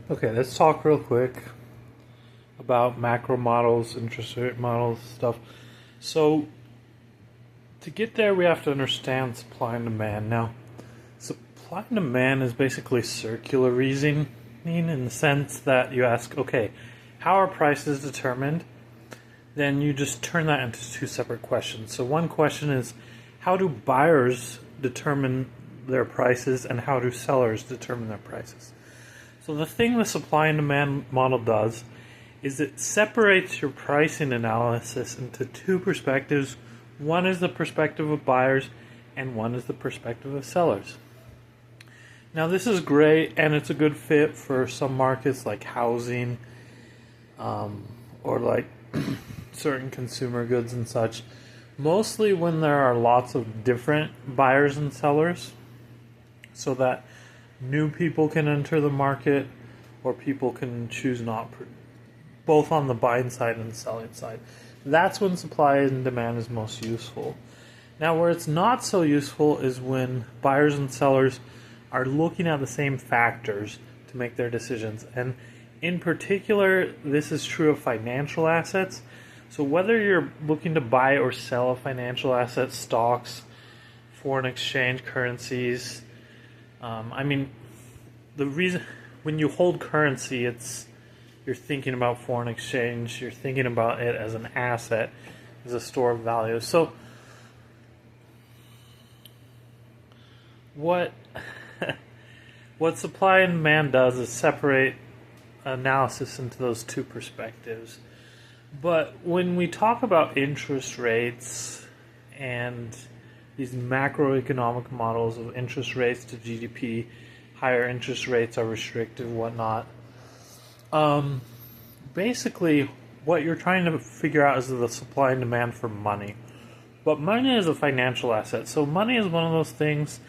Okay, let's talk real quick about macro models, interest rate models, stuff. So, to get there, we have to understand supply and demand. Now, supply and demand is basically circular reasoning in the sense that you ask, okay, how are prices determined? Then you just turn that into two separate questions. So, one question is, how do buyers determine their prices, and how do sellers determine their prices? So the thing the supply and demand model does is it separates your pricing analysis into two perspectives. One is the perspective of buyers, and one is the perspective of sellers. Now this is great, and it's a good fit for some markets like housing, or like certain consumer goods and such. Mostly when there are lots of different buyers and sellers, so that new people can enter the market, or people can choose not, both on the buying side and the selling side. That's when supply and demand is most useful. Now, where it's not so useful is when buyers and sellers are looking at the same factors to make their decisions. And in particular, this is true of financial assets. So whether you're looking to buy or sell a financial asset, stocks, foreign exchange currencies, the reason when you hold currency, you're thinking about foreign exchange. You're thinking about it as an asset, as a store of value. So, what what supply and demand does is separate analysis into those two perspectives. But when we talk about interest rates and these macroeconomic models of interest rates to GDP, higher interest rates are restrictive, whatnot. Basically, what you're trying to figure out is the supply and demand for money. But money is a financial asset, so money is one of those things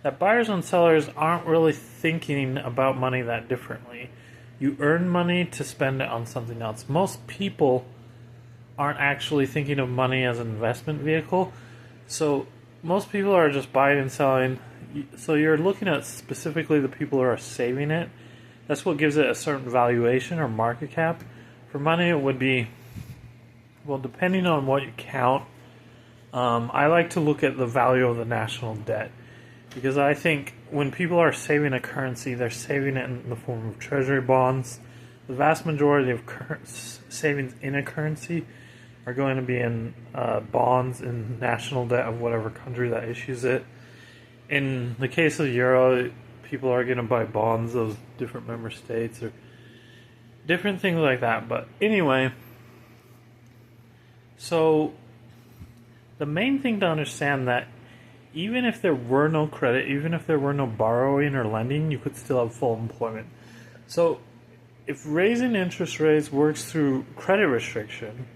that buyers and sellers aren't really thinking about money that differently. You earn money to spend it on something else. Most people aren't actually thinking of money as an investment vehicle, so most people are just buying and selling. So you're looking at specifically the people who are saving it. That's what gives it a certain valuation or market cap. For money, it would be, well, depending on what you count. I like to look at the value of the national debt, because I think when people are saving a currency, they're saving it in the form of treasury bonds. The vast majority of savings in a currency are going to be in bonds and national debt of whatever country that issues it. In the case of euro, people are going to buy bonds of different member states or different things like that. But anyway, so the main thing to understand that even if there were no credit, even if there were no borrowing or lending, you could still have full employment. So if raising interest rates works through credit restriction,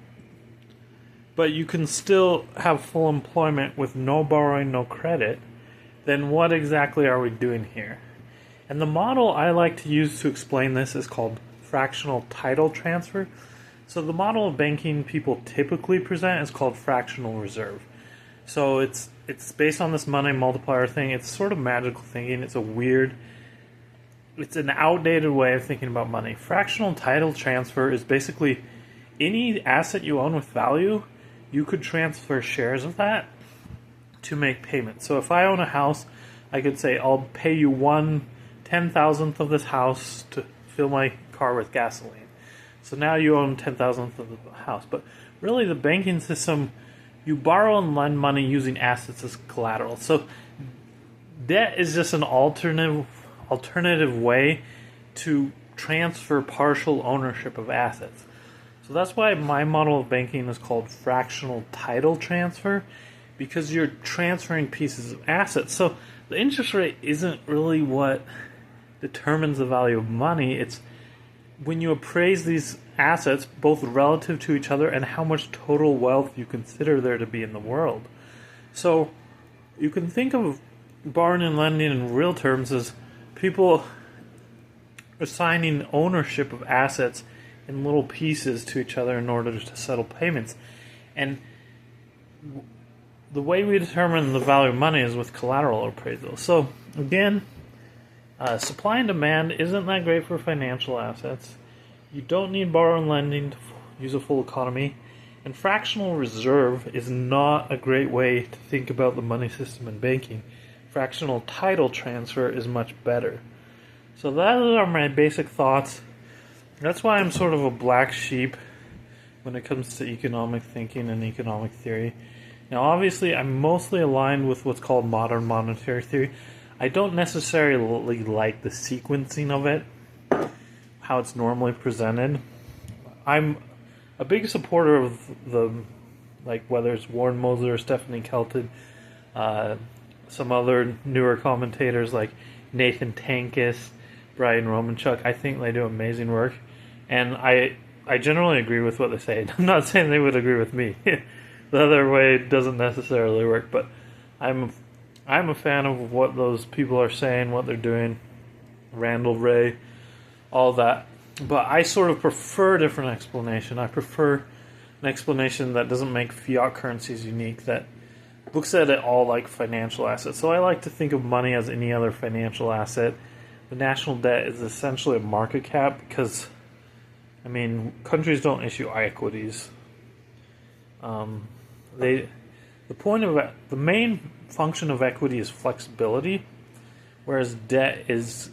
but you can still have full employment with no borrowing, no credit, then what exactly are we doing here? And the model I like to use to explain this is called fractional title transfer. So the model of banking people typically present is called fractional reserve. So it's based on this money multiplier thing. It's sort of magical thinking. It's an outdated way of thinking about money. Fractional title transfer is basically any asset you own with value, you could transfer shares of that to make payments. So if I own a house, I could say I'll pay you 1/10,000th of this house to fill my car with gasoline. So now you own 10,000th of the house. But really the banking system, you borrow and lend money using assets as collateral. So debt is just an alternative way to transfer partial ownership of assets. So that's why my model of banking is called fractional title transfer, because you're transferring pieces of assets. So the interest rate isn't really what determines the value of money. It's when you appraise these assets, both relative to each other and how much total wealth you consider there to be in the world. So you can think of borrowing and lending in real terms as people assigning ownership of assets in little pieces to each other in order to settle payments. And the way we determine the value of money is with collateral appraisal. So again, Supply and demand isn't that great for financial assets. You don't need borrow and lending to use a full economy. And fractional reserve is not a great way to think about the money system in banking. Fractional title transfer is much better. So those are my basic thoughts. That's why I'm sort of a black sheep when it comes to economic thinking and economic theory. Now, obviously, I'm mostly aligned with what's called modern monetary theory. I don't necessarily like the sequencing of it, how it's normally presented. I'm a big supporter of whether it's Warren Moser or Stephanie Kelton, some other newer commentators like Nathan Tankis, Brian Romanchuk. I think they do amazing work, and I generally agree with what they say. I'm not saying they would agree with me. The other way doesn't necessarily work, but I'm a fan of what those people are saying, what they're doing. Randall Ray, all that. But I sort of prefer a different explanation. I prefer an explanation that doesn't make fiat currencies unique, that looks at it all like financial assets. So I like to think of money as any other financial asset. The national debt is essentially a market cap because, countries don't issue equities. The main function of equity is flexibility, whereas debt is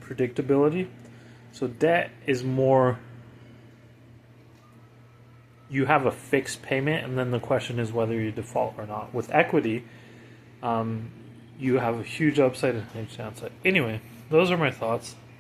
predictability. So debt is more, you have a fixed payment, and then the question is whether you default or not. With equity, you have a huge upside and a huge downside. Anyway, those are my thoughts.